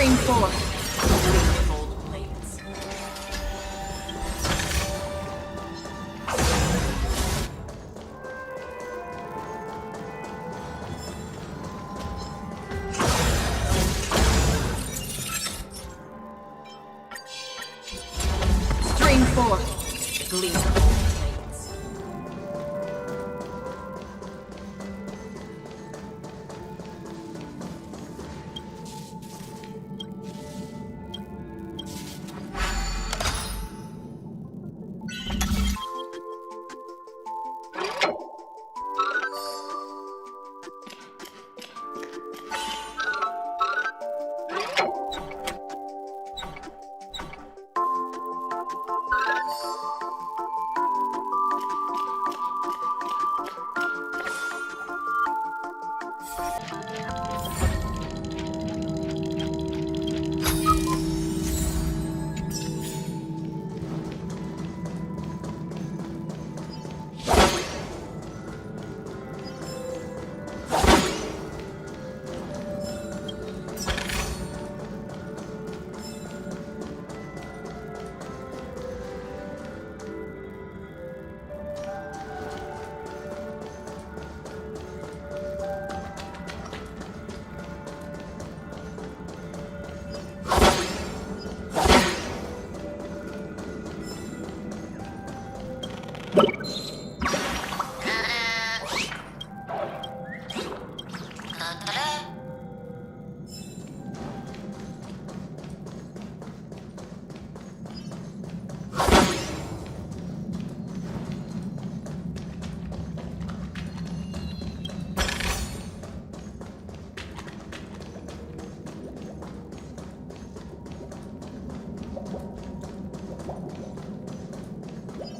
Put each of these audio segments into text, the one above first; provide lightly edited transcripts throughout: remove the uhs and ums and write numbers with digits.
Stream 4. Gold blades. Stream 4. The gleam of gold blades.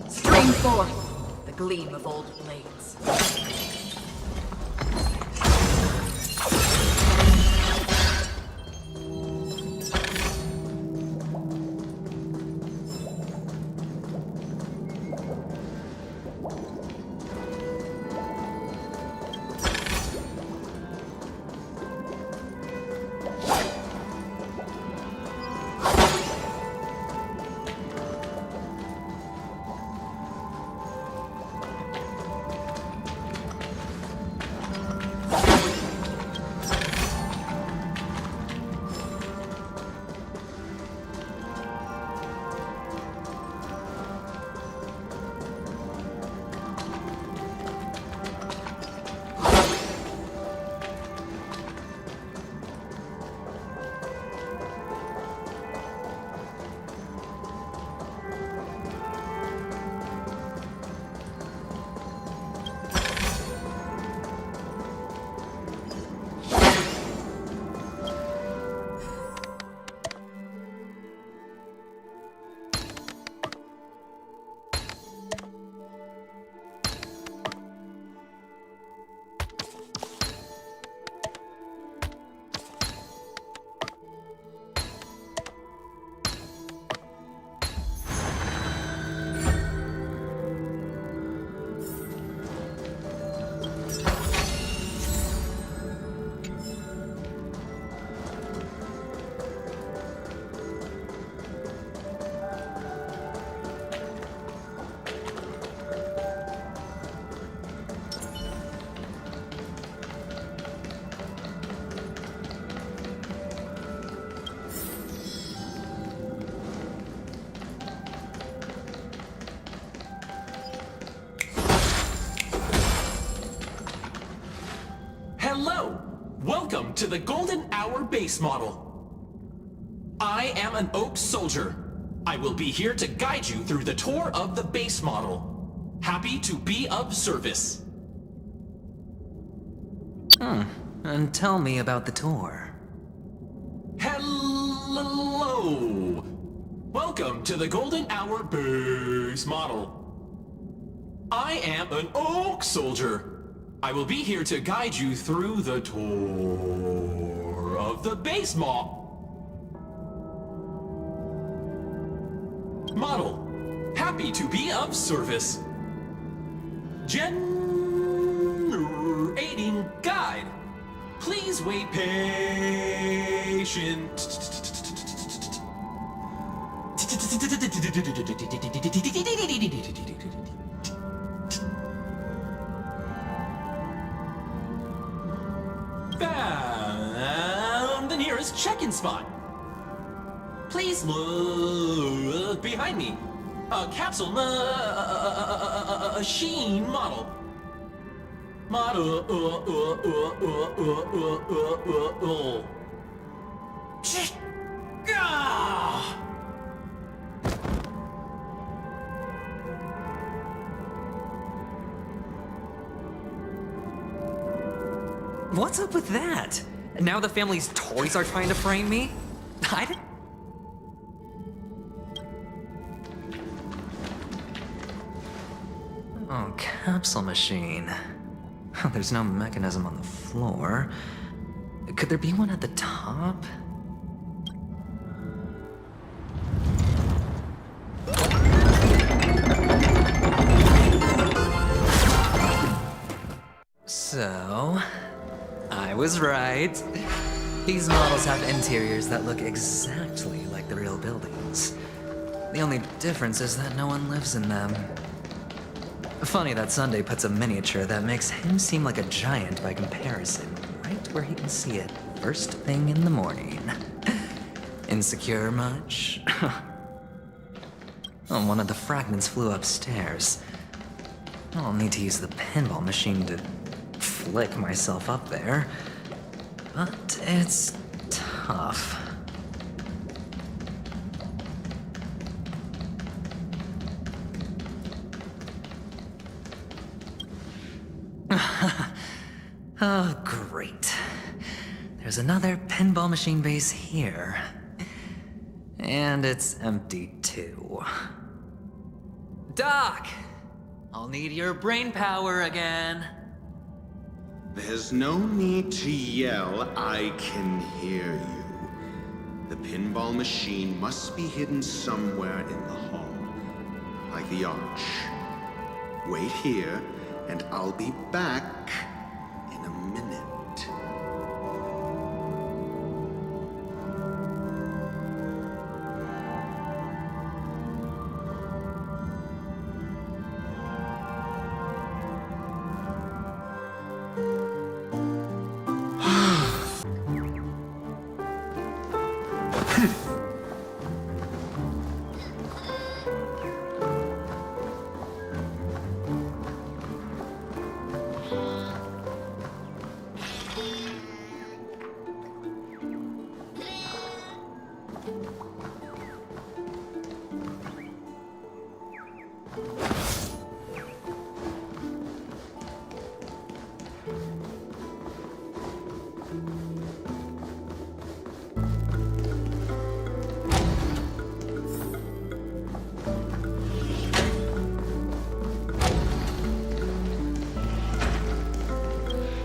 Stream 4. The gleam of old blades. Hello! Welcome to the Golden Hour base model. I am an Oak Soldier. I will be here to guide you through the tour of the base model. Happy to be of service. And tell me about the tour. Hello! Welcome to the Golden Hour base model. I am an Oak Soldier. I will be here to guide you through the tour of the base model. Happy to be of service. Generating guide. Please wait patient. Found the nearest check-in spot. Please look behind me. A capsule machine model. Ah! What's up with that? Now the family's toys are trying to frame me? I didn't... Oh, capsule machine. There's no mechanism on the floor. Could there be one at the top? So, I was right. These models have interiors that look exactly like the real buildings. The only difference is that no one lives in them. Funny that Sunday puts a miniature that makes him seem like a giant by comparison, right where he can see it first thing in the morning. Insecure much? Oh, one of the fragments flew upstairs. I'll need to use the pinball machine to flick myself up there, but it's tough. Oh, great. There's another pinball machine base here. And it's empty too. Doc! I'll need your brain power again. There's no need to yell, I can hear you. The pinball machine must be hidden somewhere in the hall, like the arch. Wait here, and I'll be back in a minute.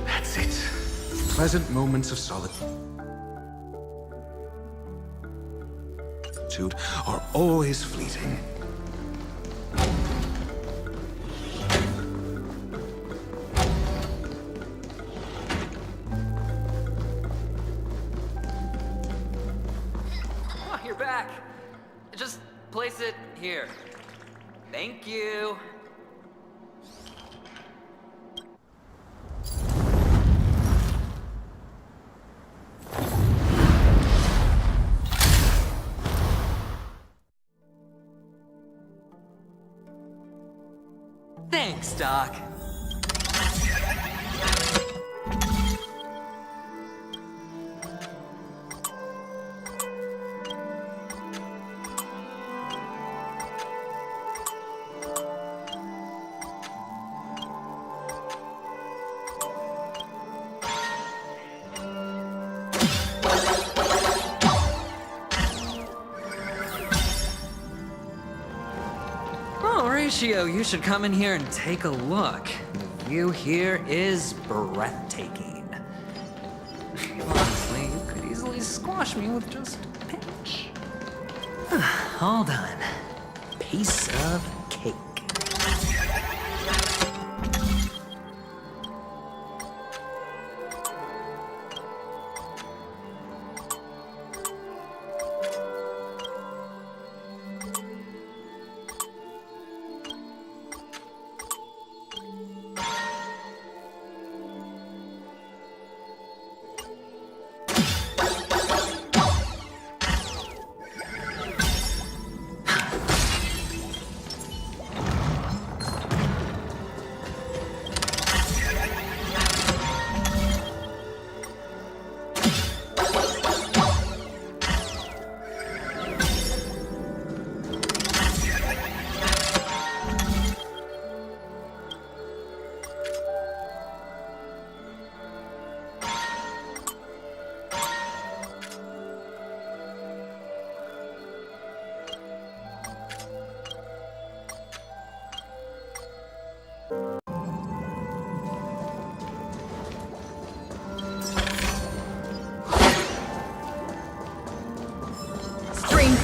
That's it. Pleasant moments of solitude are always fleeting. Oh, you're back. Just place it here. Thank you. Thanks, Doc. Horatio, you should come in here and take a look. The view here is breathtaking. Honestly, you could easily squash me with just a pinch. All done. Piece of cake.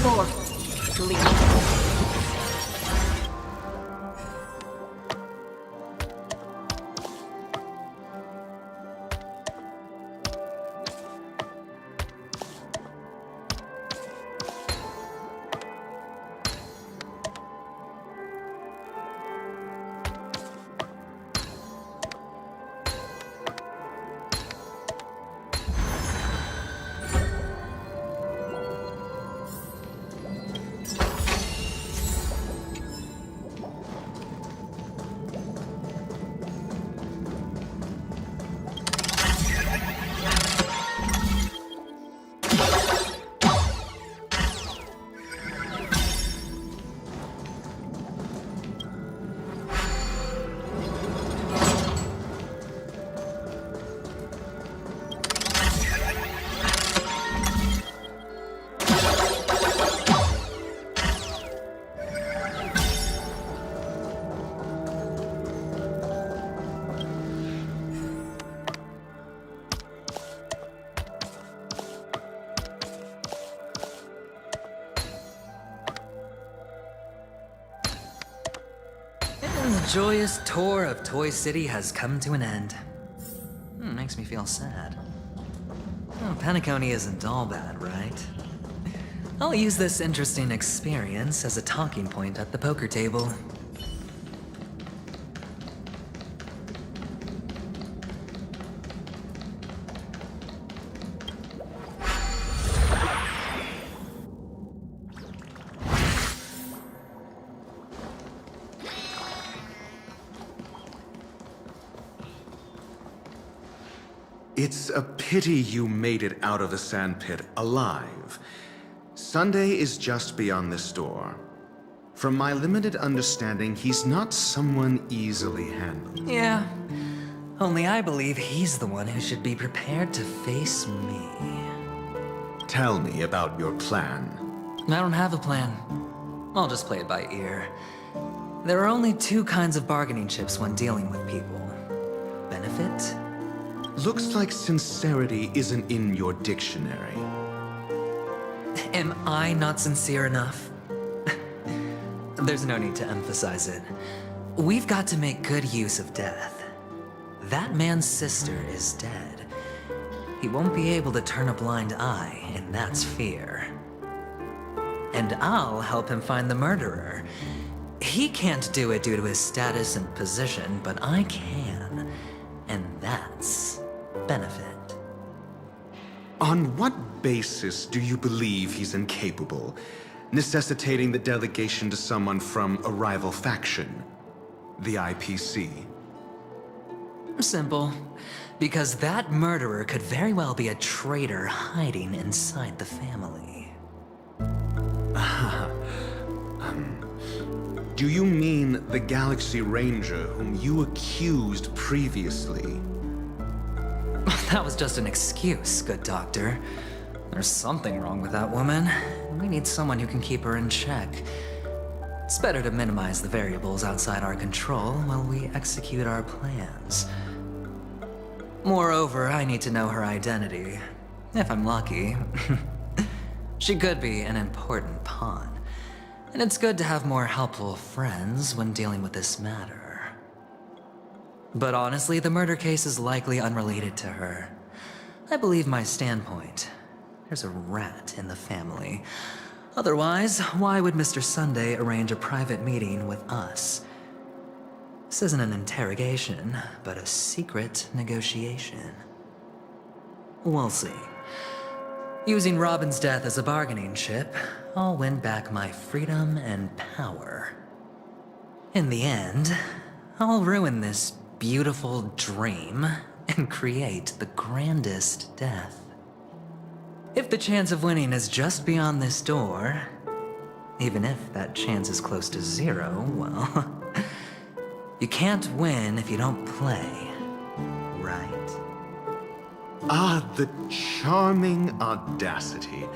forth. Gleam of old blades. And the joyous tour of Toy City has come to an end. Makes me feel sad. Oh, Penacony isn't all bad, right? I'll use this interesting experience as a talking point at the poker table. It's a pity you made it out of the sandpit alive. Sunday is just beyond this door. From my limited understanding, he's not someone easily handled. Yeah, only I believe he's the one who should be prepared to face me. Tell me about your plan. I don't have a plan. I'll just play it by ear. There are only two kinds of bargaining chips when dealing with people. Benefit? Looks like sincerity isn't in your dictionary. Am I not sincere enough? There's no need to emphasize it. We've got to make good use of death. That man's sister is dead. He won't be able to turn a blind eye, and that's fear. And I'll help him find the murderer. He can't do it due to his status and position, but I can. And that's benefit. On what basis do you believe he's incapable, necessitating the delegation to someone from a rival faction, the IPC? Simple. Because that murderer could very well be a traitor hiding inside the family. Do you mean the Galaxy Ranger whom you accused previously? That was just an excuse, good doctor. There's something wrong with that woman. We need someone who can keep her in check. It's better to minimize the variables outside our control while we execute our plans. Moreover, I need to know her identity. If I'm lucky. She could be an important pawn. And it's good to have more helpful friends when dealing with this matter. But honestly, the murder case is likely unrelated to her. I believe my standpoint. There's a rat in the family. Otherwise, why would Mr. Sunday arrange a private meeting with us? This isn't an interrogation, but a secret negotiation. We'll see. Using Robin's death as a bargaining chip, I'll win back my freedom and power. In the end, I'll ruin this beautiful dream and create the grandest death. If the chance of winning is just beyond this door, even if that chance is close to zero, well, you can't win if you don't play, right? Ah, the charming audacity.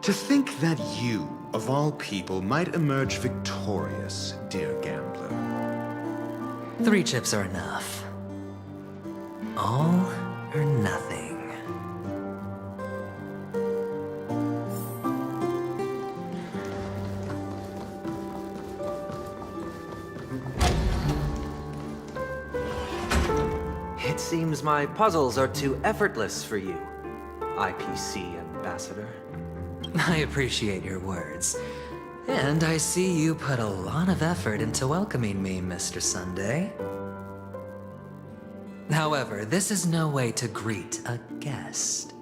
To think that you, of all people, might emerge victorious, dear gambler. 3 chips are enough. All or nothing. suppose my puzzles are too effortless for you, IPC Ambassador. I appreciate your words. And I see you put a lot of effort into welcoming me, Mr. Sunday. However, this is no way to greet a guest.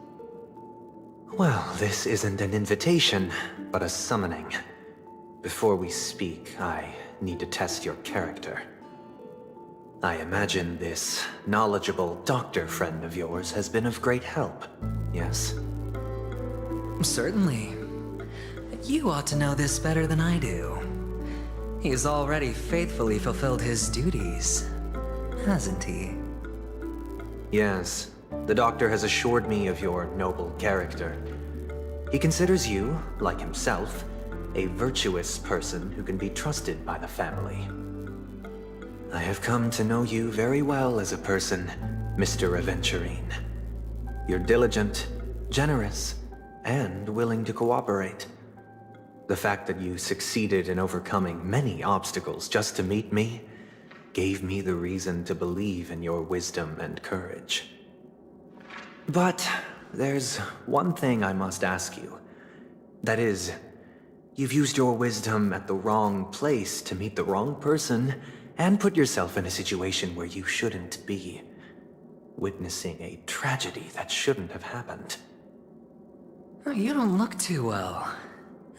Well, this isn't an invitation, but a summoning. Before we speak, I need to test your character. I imagine this knowledgeable doctor friend of yours has been of great help, yes? Certainly. You ought to know this better than I do. He's already faithfully fulfilled his duties, hasn't he? Yes, the doctor has assured me of your noble character. He considers you, like himself, a virtuous person who can be trusted by the family. I have come to know you very well as a person, Mr. Aventurine. You're diligent, generous, and willing to cooperate. The fact that you succeeded in overcoming many obstacles just to meet me gave me the reason to believe in your wisdom and courage. But there's one thing I must ask you. That is, you've used your wisdom at the wrong place to meet the wrong person and put yourself in a situation where you shouldn't be, witnessing a tragedy that shouldn't have happened. You don't look too well.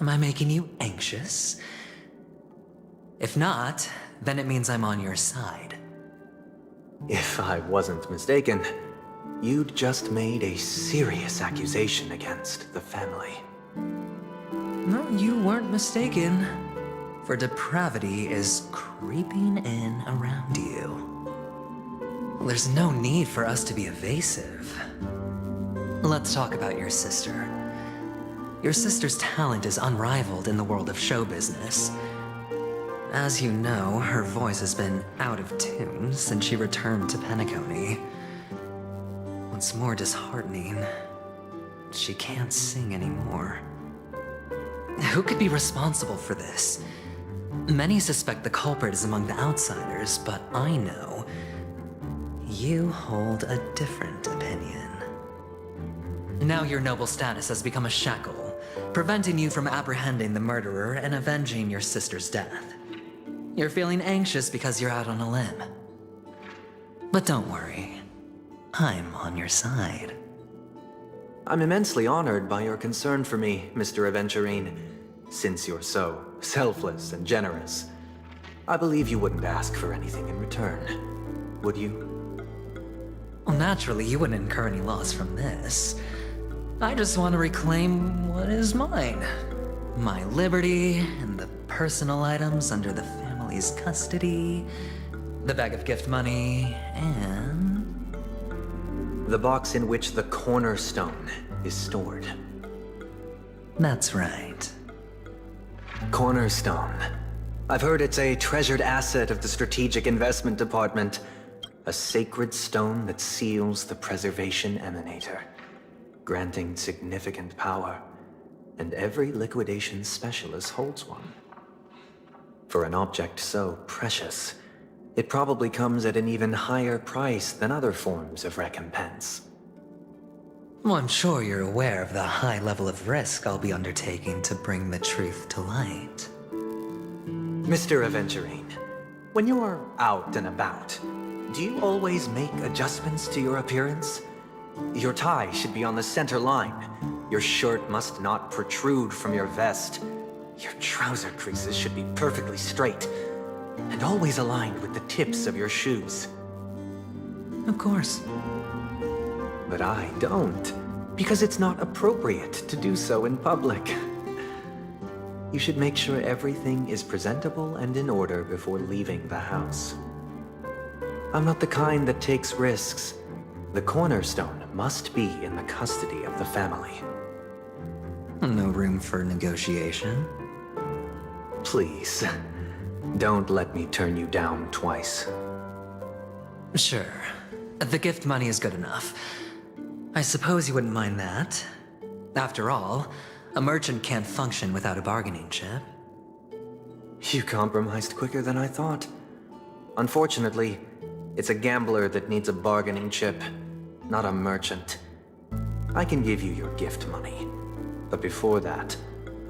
Am I making you anxious? If not, then it means I'm on your side. If I wasn't mistaken, you'd just made a serious accusation against the family. No, you weren't mistaken. For depravity is creeping in around you. There's no need for us to be evasive. Let's talk about your sister. Your sister's talent is unrivaled in the world of show business. As you know, her voice has been out of tune since she returned to Penacony. What's more disheartening, she can't sing anymore. Who could be responsible for this? Many suspect the culprit is among the outsiders, but I know you hold a different opinion. Now your noble status has become a shackle, preventing you from apprehending the murderer and avenging your sister's death. You're feeling anxious because you're out on a limb. But don't worry, I'm on your side. I'm immensely honored by your concern for me, Mr. Aventurine. Since you're so selfless and generous, I believe you wouldn't ask for anything in return, would you? Well, naturally, you wouldn't incur any loss from this. I just want to reclaim what is mine. My liberty and the personal items under the family's custody, the bag of gift money, and the box in which the cornerstone is stored. That's right. Cornerstone. I've heard it's a treasured asset of the Strategic Investment Department. A sacred stone that seals the Preservation Emanator, granting significant power, and every liquidation specialist holds one. For an object so precious, it probably comes at an even higher price than other forms of recompense. Well, I'm sure you're aware of the high level of risk I'll be undertaking to bring the truth to light. Mr. Aventurine, when you're out and about, do you always make adjustments to your appearance? Your tie should be on the center line. Your shirt must not protrude from your vest. Your trouser creases should be perfectly straight, and always aligned with the tips of your shoes. Of course. But I don't, because it's not appropriate to do so in public. You should make sure everything is presentable and in order before leaving the house. I'm not the kind that takes risks. The cornerstone must be in the custody of the family. No room for negotiation. Please, don't let me turn you down twice. Sure. The gift money is good enough. I suppose you wouldn't mind that. After all, a merchant can't function without a bargaining chip. You compromised quicker than I thought. Unfortunately, It's a gambler that needs a bargaining chip, not a merchant. I can give you your gift money, but before that,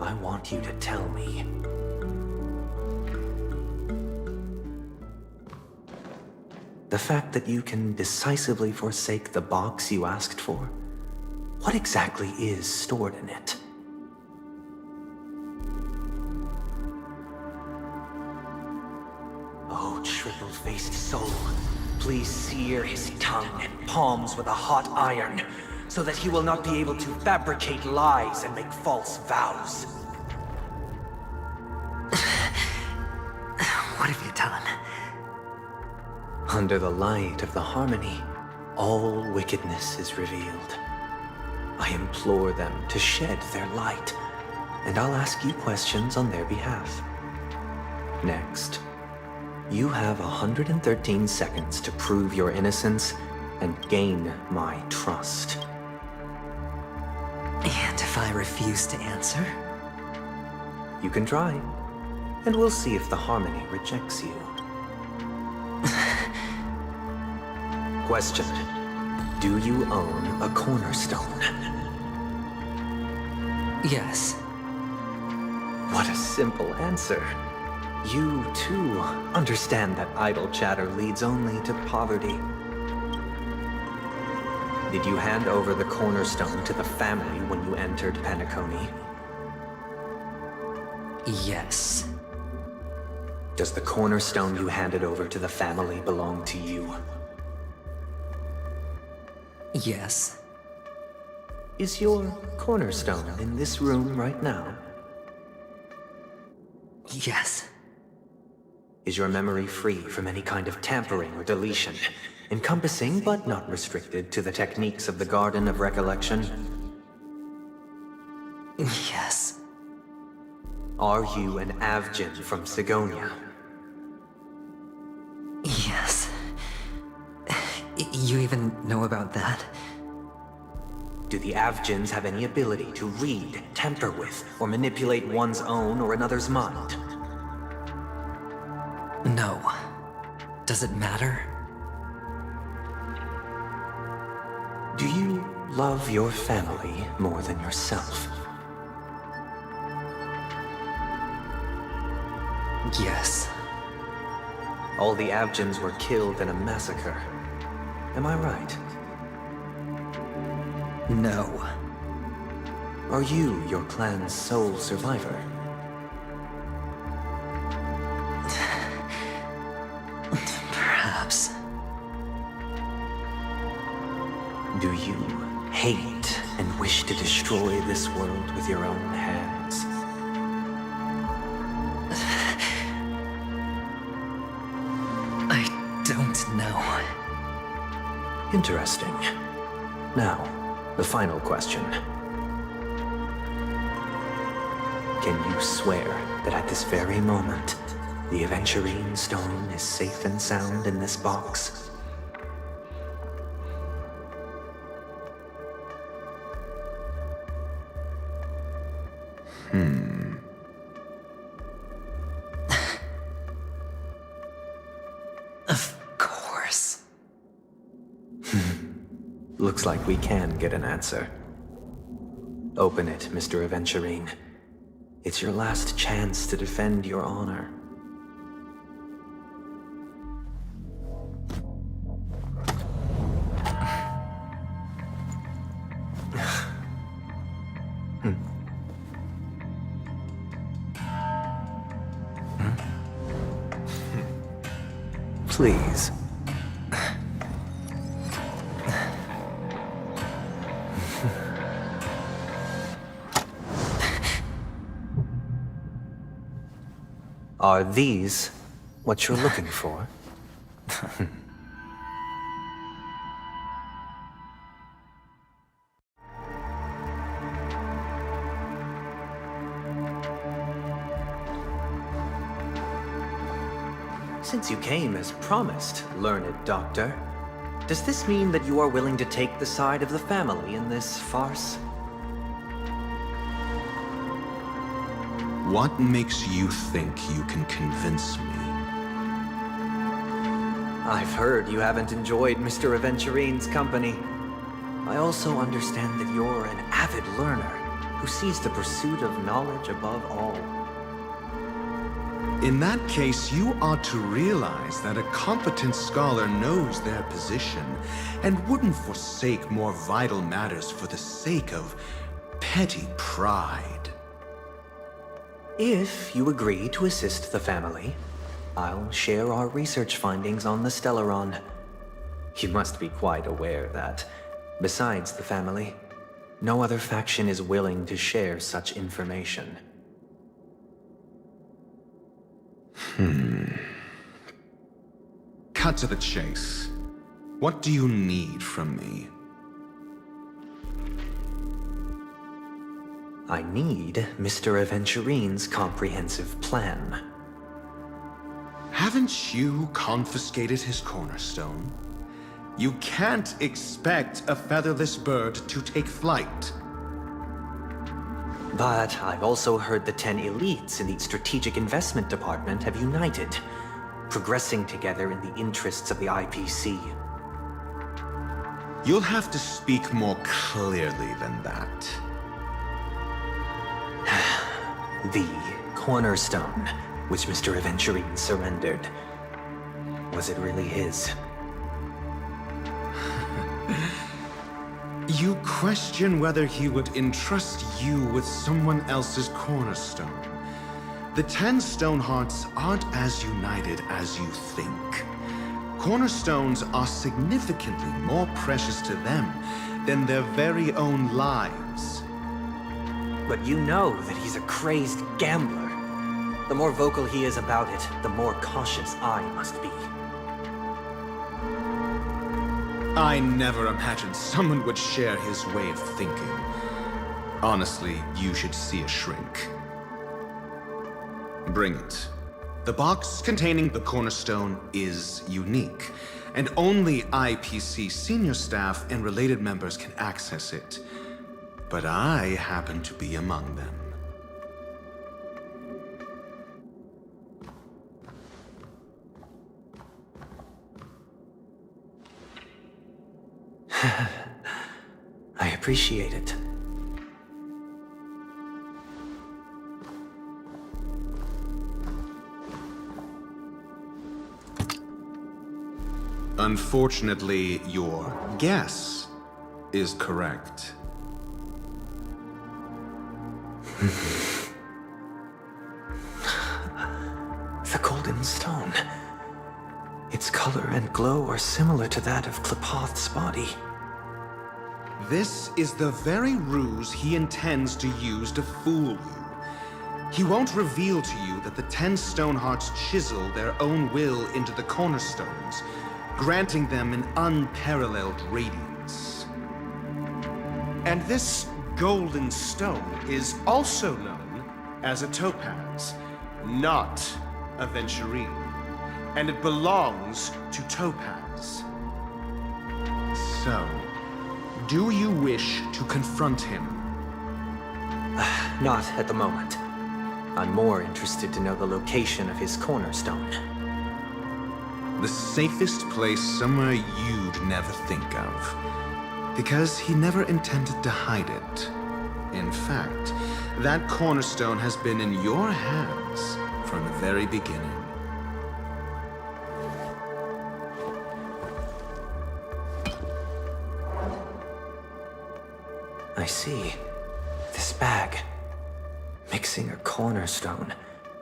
I want you to tell me. The fact that you can decisively forsake the box you asked for, what exactly is stored in it? Oh, triple-faced soul, please sear his tongue and palms with a hot iron, so that he will not be able to fabricate lies and make false vows. What have you done? Under the light of the harmony, all wickedness is revealed. I implore them to shed their light, and I'll ask you questions on their behalf. Next, you have 113 seconds to prove your innocence and gain my trust. And if I refuse to answer? You can try, and we'll see if the harmony rejects you. Question: do you own a cornerstone? Yes. What a simple answer. You, too, understand that idle chatter leads only to poverty. Did you hand over the cornerstone to the family when you entered Penacony? Yes. Does the cornerstone you handed over to the family belong to you? Yes. Is your cornerstone in this room right now? Yes. Is your memory free from any kind of tampering or deletion, encompassing but not restricted to the techniques of the Garden of Recollection? Yes. Are you an Avgin from Sigonia? Yes. You even know about that? Do the Avgins have any ability to read, tamper with, or manipulate one's own or another's mind? No. Does it matter? Do you love your family more than yourself? Yes. All the Avgins were killed in a massacre. Am I right? No. Are you your clan's sole survivor? Perhaps. Do you hate and wish to destroy this world with your own hands? I don't know. Interesting. Now, the final question. Can you swear that at this very moment, the Aventurine stone is safe and sound in this box? Of course. Looks like we can get an answer. Open it, Mr. Aventurine. It's your last chance to defend your honor. Please. Are these what you're looking for? Since you came as promised, learned doctor, does this mean that you are willing to take the side of the family in this farce? What makes you think you can convince me? I've heard you haven't enjoyed Mr. Aventurine's company. I also understand that you're an avid learner who sees the pursuit of knowledge above all. In that case, you ought to realize that a competent scholar knows their position and wouldn't forsake more vital matters for the sake of petty pride. If you agree to assist the family, I'll share our research findings on the Stellaron. You must be quite aware that, besides the family, no other faction is willing to share such information. Cut to the chase. What do you need from me? I need Mr. Aventurine's comprehensive plan. Haven't you confiscated his cornerstone? You can't expect a featherless bird to take flight. But I've also heard the 10 elites in the Strategic Investment Department have united, progressing together in the interests of the IPC. You'll have to speak more clearly than that. The cornerstone, which Mr. Aventurine surrendered. Was it really his? You question whether he would entrust you with someone else's cornerstone. The 10 Stonehearts aren't as united as you think. Cornerstones are significantly more precious to them than their very own lives. But you know that he's a crazed gambler. The more vocal he is about it, the more cautious I must be. I never imagined someone would share his way of thinking. Honestly, you should see a shrink. Bring it. The box containing the cornerstone is unique, and only IPC senior staff and related members can access it. But I happen to be among them. I appreciate it. Unfortunately, your guess is correct. The golden stone. Its color and glow are similar to that of Klepoth's body. This is the very ruse he intends to use to fool you. He won't reveal to you that the 10 Stonehearts chisel their own will into the cornerstones, granting them an unparalleled radiance. And this golden stone is also known as a topaz, not a Aventurine. And it belongs to Topaz. So, do you wish to confront him? Not at the moment. I'm more interested to know the location of his cornerstone. The safest place somewhere you'd never think of. Because he never intended to hide it. In fact, that cornerstone has been in your hands from the very beginning. I see. This bag. Mixing a cornerstone,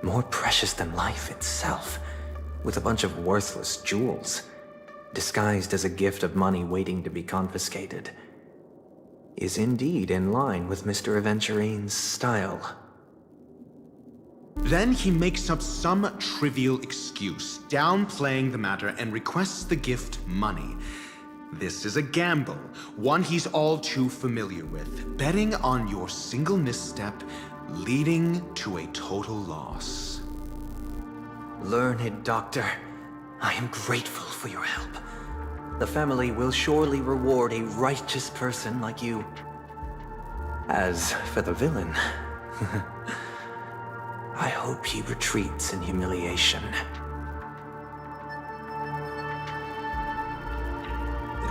more precious than life itself, with a bunch of worthless jewels, disguised as a gift of money waiting to be confiscated, is indeed in line with Mr. Aventurine's style. Then he makes up some trivial excuse, downplaying the matter, and requests the gift money. This is a gamble, one he's all too familiar with, betting on your single misstep, leading to a total loss. Learned doctor, I am grateful for your help. The family will surely reward a righteous person like you. As for the villain, I hope he retreats in humiliation.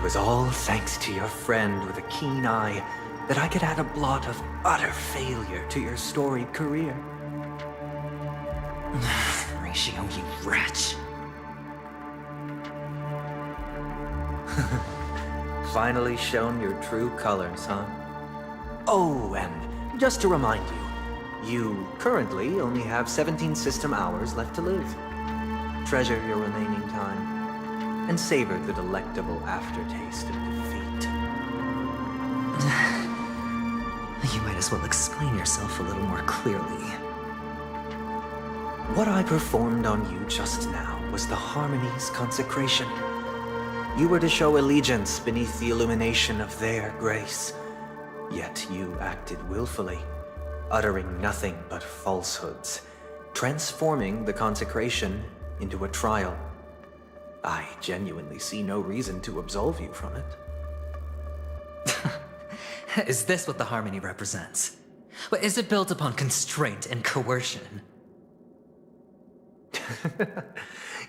was all thanks to your friend with a keen eye that I could add a blot of utter failure to your storied career. Ratio, you wretch. Finally shown your true colors, huh? Oh, and just to remind you, you currently only have 17 system hours left to live. Treasure your remaining time, and savor the delectable aftertaste of defeat. You might as well explain yourself a little more clearly. What I performed on you just now was the Harmony's consecration. You were to show allegiance beneath the illumination of their grace. Yet you acted willfully, uttering nothing but falsehoods, transforming the consecration into a trial. I genuinely see no reason to absolve you from it. Is this what the Harmony represents? But is it built upon constraint and coercion?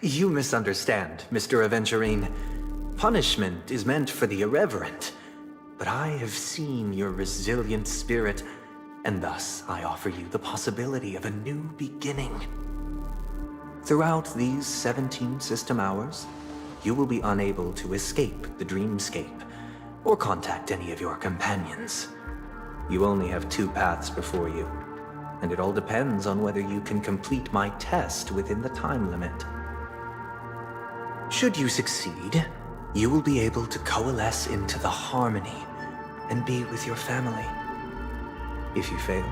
You misunderstand, Mr. Aventurine. Punishment is meant for the irreverent, but I have seen your resilient spirit, and thus I offer you the possibility of a new beginning. Throughout these 17 system hours, you will be unable to escape the dreamscape or contact any of your companions. You only have 2 paths before you, and it all depends on whether you can complete my test within the time limit. Should you succeed, you will be able to coalesce into the Harmony and be with your family. If you fail,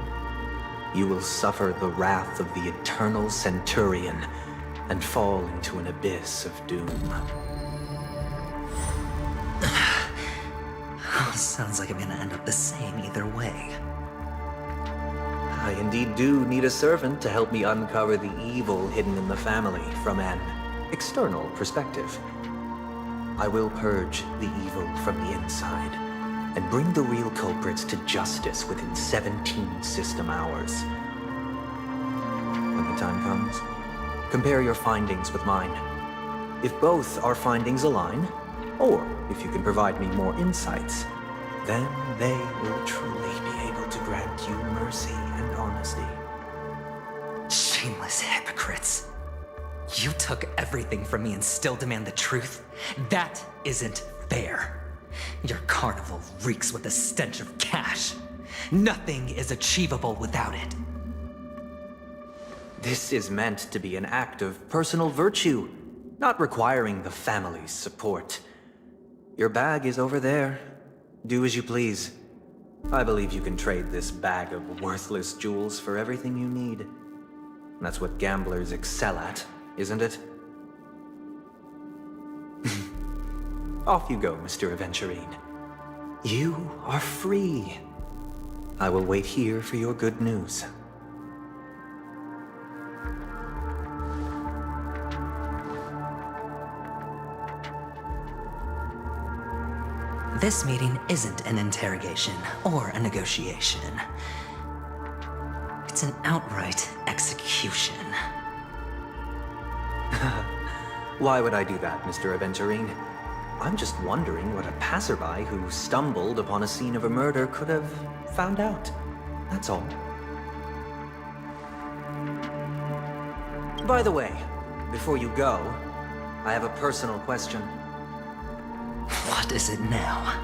you will suffer the wrath of the Eternal Centurion and fall into an abyss of doom. Sounds like I'm gonna end up the same either way. I indeed do need a servant to help me uncover the evil hidden in the family from an external perspective. I will purge the evil from the inside and bring the real culprits to justice within 17 system hours. When the time comes, compare your findings with mine. If both our findings align, or if you can provide me more insights, then they will truly be able to grant you mercy and honesty. Shameless hypocrites. You took everything from me and still demand the truth? That isn't fair. Your carnival reeks with the stench of cash. Nothing is achievable without it. This is meant to be an act of personal virtue, not requiring the family's support. Your bag is over there. Do as you please. I believe you can trade this bag of worthless jewels for everything you need. That's what gamblers excel at, isn't it? Off you go, Mr. Aventurine. You are free. I will wait here for your good news. This meeting isn't an interrogation or a negotiation. It's an outright execution. Why would I do that, Mr. Aventurine? I'm just wondering what a passerby who stumbled upon a scene of a murder could have found out. That's all. By the way, before you go, I have a personal question. What is it now?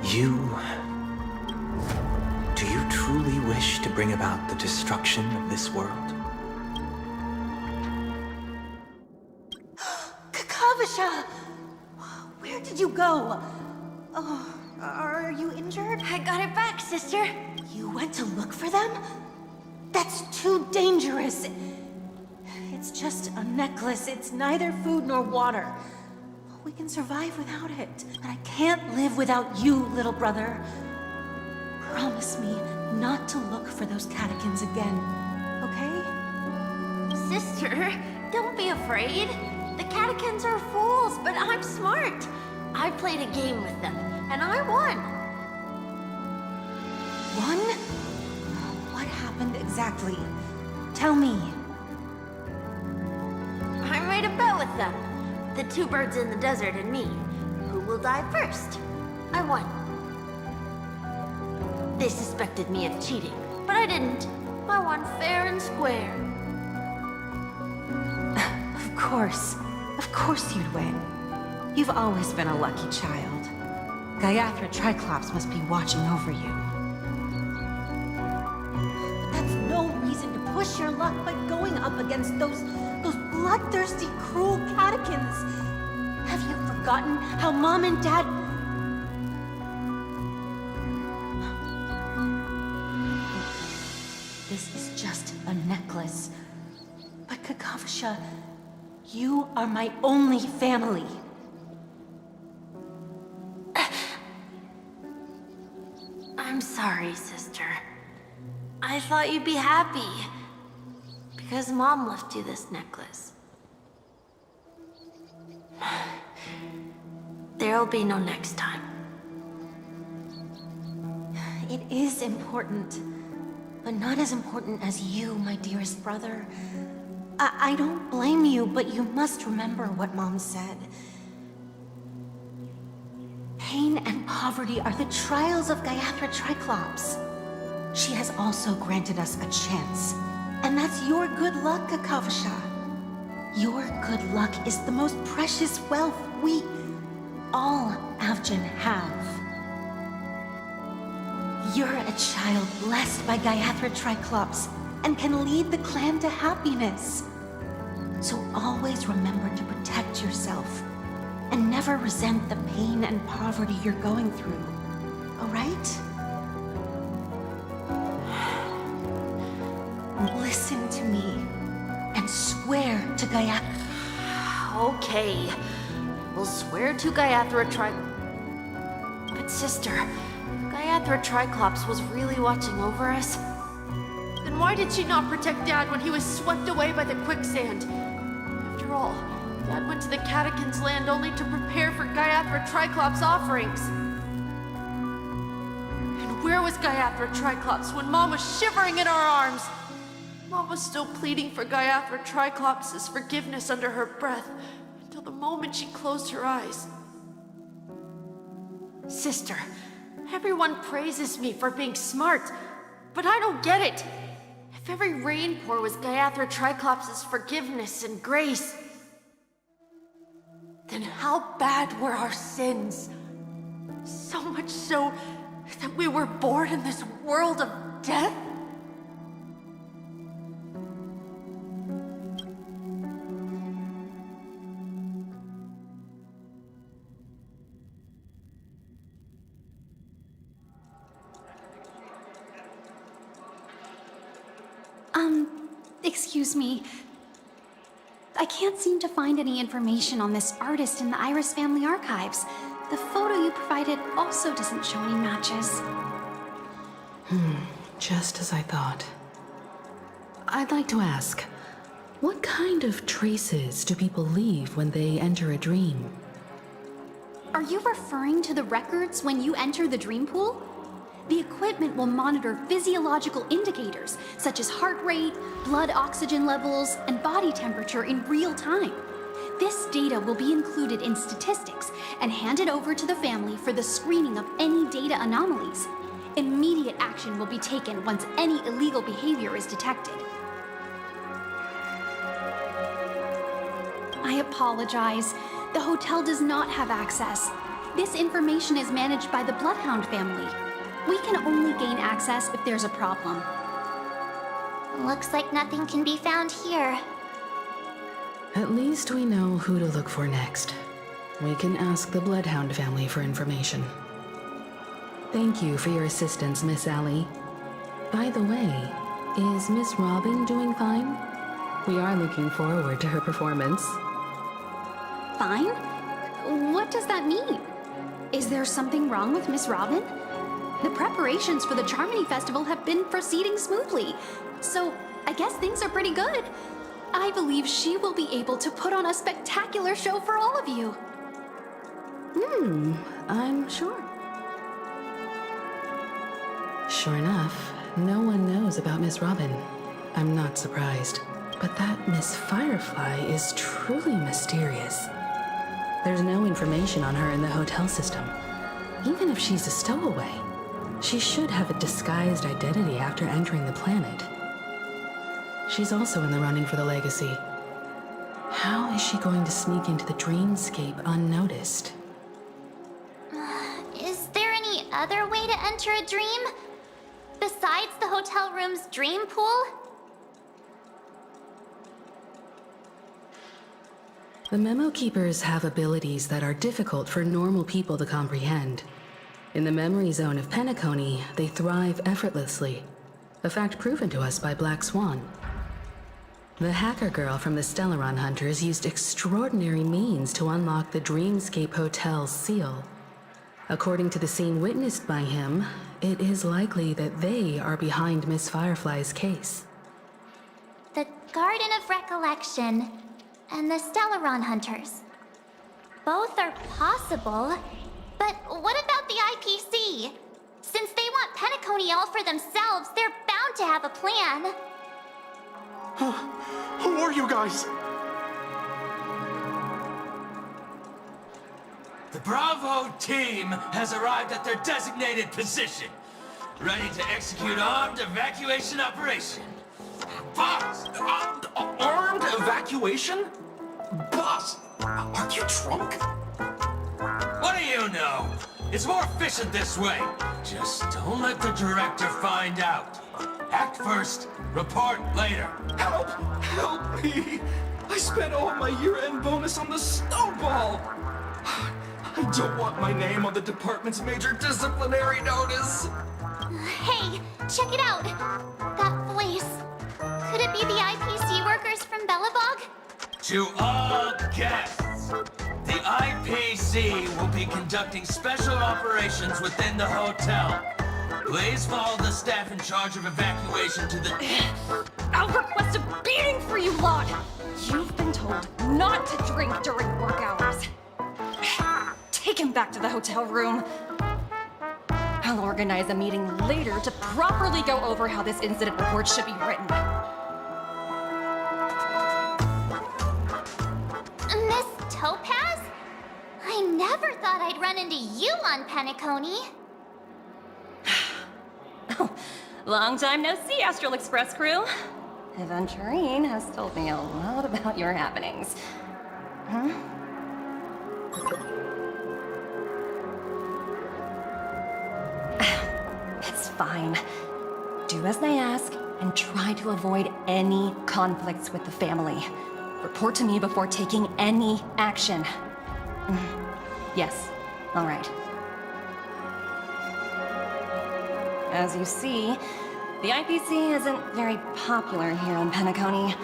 Do you truly wish to bring about the destruction of this world? Kakavasha! Where did you go? Oh, are you injured? I got it back, sister. You went to look for them? That's too dangerous. It's just a necklace. It's neither food nor water. We can survive without it. But I can't live without you, little brother. Promise me not to look for those catechins again, okay? Sister, don't be afraid. The catechins are fools, but I'm smart. I played a game with them, and I won. Won? What happened exactly? Tell me. I made a bet with them. The 2 birds in the desert and me. will die first. I won. They suspected me of cheating, but I didn't. I won fair and square. Of course you'd win. You've always been a lucky child. Gaiathra Triclops must be watching over you. But that's no reason to push your luck by going up against those bloodthirsty, cruel catechins. Have you forgotten how Mom and Dad... This is just a necklace. But Kakavasha, you are my only family. I'm sorry, sister. I thought you'd be happy. Because Mom left you this necklace. There'll be no next time. It is important, but not as important as you, my dearest brother. I don't blame you, but you must remember what Mom said. Pain and poverty are the trials of Gaiathra Triclops. She has also granted us a chance. And that's your good luck, Kakavasha. Your good luck is the most precious wealth we, all Avgin, have. You're a child blessed by Gaiathra Triclops and can lead the clan to happiness. So always remember to protect yourself and never resent the pain and poverty you're going through. All right? Listen to me and swear to Gaiathra. Okay. We'll swear to Gaiathra But sister, Gaiathra Triclops was really watching over us? Then why did she not protect Dad when he was swept away by the quicksand? After all, Dad went to the Catechins' land only to prepare for Gaiathra Triclops' offerings. And where was Gaiathra Triclops when Mom was shivering in our arms? Mom was still pleading for Gaiathra Triclops' forgiveness under her breath until the moment she closed her eyes. Sister, everyone praises me for being smart, but I don't get it. If every rain pour was Gaiathra Triclops' forgiveness and grace, then how bad were our sins? So much so that we were born in this world of death? Excuse me. I can't seem to find any information on this artist in the Iris family archives. The photo you provided also doesn't show any matches. Just as I thought. I'd like to ask, what kind of traces do people leave when they enter a dream? Are you referring to the records when you enter the dream pool? The equipment will monitor physiological indicators such as heart rate, blood oxygen levels, and body temperature in real time. This data will be included in statistics and handed over to the family for the screening of any data anomalies. Immediate action will be taken once any illegal behavior is detected. I apologize. The hotel does not have access. This information is managed by the Bloodhound family. We can only gain access if there's a problem. Looks like nothing can be found here. At least we know who to look for next. We can ask the Bloodhound family for information. Thank you for your assistance, Miss Allie. By the way, is Miss Robin doing fine? We are looking forward to her performance. Fine? What does that mean? Is there something wrong with Miss Robin? The preparations for the Charmony Festival have been proceeding smoothly, so I guess things are pretty good. I believe she will be able to put on a spectacular show for all of you. I'm sure. Sure enough, no one knows about Miss Robin. I'm not surprised. But that Miss Firefly is truly mysterious. There's no information on her in the hotel system. Even if she's a stowaway, she should have a disguised identity after entering the planet. She's also in the running for the legacy. How is she going to sneak into the dreamscape unnoticed? Is there any other way to enter a dream? Besides the hotel room's dream pool? The Memo Keepers have abilities that are difficult for normal people to comprehend. In the memory zone of Penacony, they thrive effortlessly, a fact proven to us by Black Swan. The hacker girl from the Stellaron Hunters used extraordinary means to unlock the Dreamscape Hotel's seal. According to the scene witnessed by him, it is likely that they are behind Miss Firefly's case. The Garden of Recollection and the Stellaron Hunters. Both are possible, but what about the IPC? Since they want Penacony all for themselves, they're bound to have a plan. Who are you guys? The Bravo team has arrived at their designated position, ready to execute armed evacuation operation. Boss! Armed evacuation? Boss, are you drunk? What do you know? It's more efficient this way. Just don't let the director find out. Act first, report later. Help! Help me! I spent all my year-end bonus on the snowball! I don't want my name on the department's major disciplinary notice! Hey, check it out! That voice. Could it be the IPC workers from Belobog? To all guests, the IPC will be conducting special operations within the hotel. Please follow the staff in charge of evacuation to the... I'll request a beating for you lot! You've been told not to drink during work hours. Take him back to the hotel room. I'll organize a meeting later to properly go over how this incident report should be written. Miss Topaz? I never thought I'd run into you on Penacony. Long time no see, Astral Express crew. Avantюрина has told me a lot about your happenings. Huh? It's fine. Do as they ask and try to avoid any conflicts with the family. Report to me before taking any action. Yes, all right. As you see, the IPC isn't very popular here on Penacony.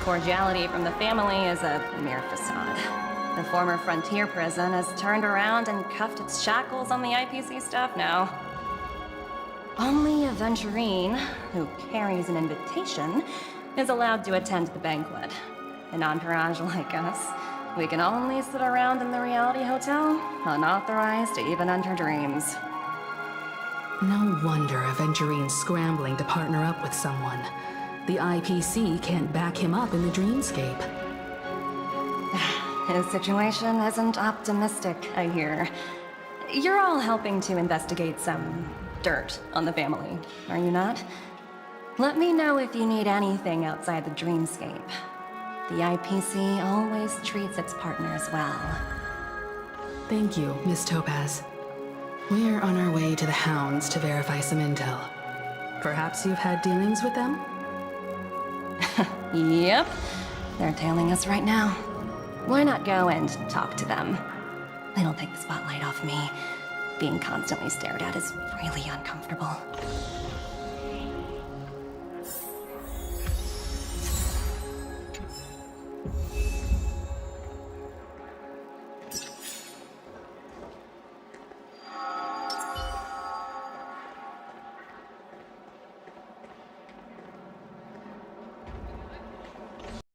Cordiality from the family is a mere facade. The former frontier prison has turned around and cuffed its shackles on the IPC staff now. Only Avantюрина, who carries an invitation, is allowed to attend the banquet. An entourage like us, we can only sit around in the reality hotel, unauthorized to even enter dreams. No wonder Aventurine's scrambling to partner up with someone. The IPC can't back him up in the dreamscape. His situation isn't optimistic, I hear. You're all helping to investigate some dirt on the family, are you not? Let me know if you need anything outside the dreamscape. The IPC always treats its partners well. Thank you, Miss Topaz. We're on our way to the Hounds to verify some intel. Perhaps you've had dealings with them? Yep. They're tailing us right now. Why not go and talk to them? It'll take the spotlight off me. Being constantly stared at is really uncomfortable.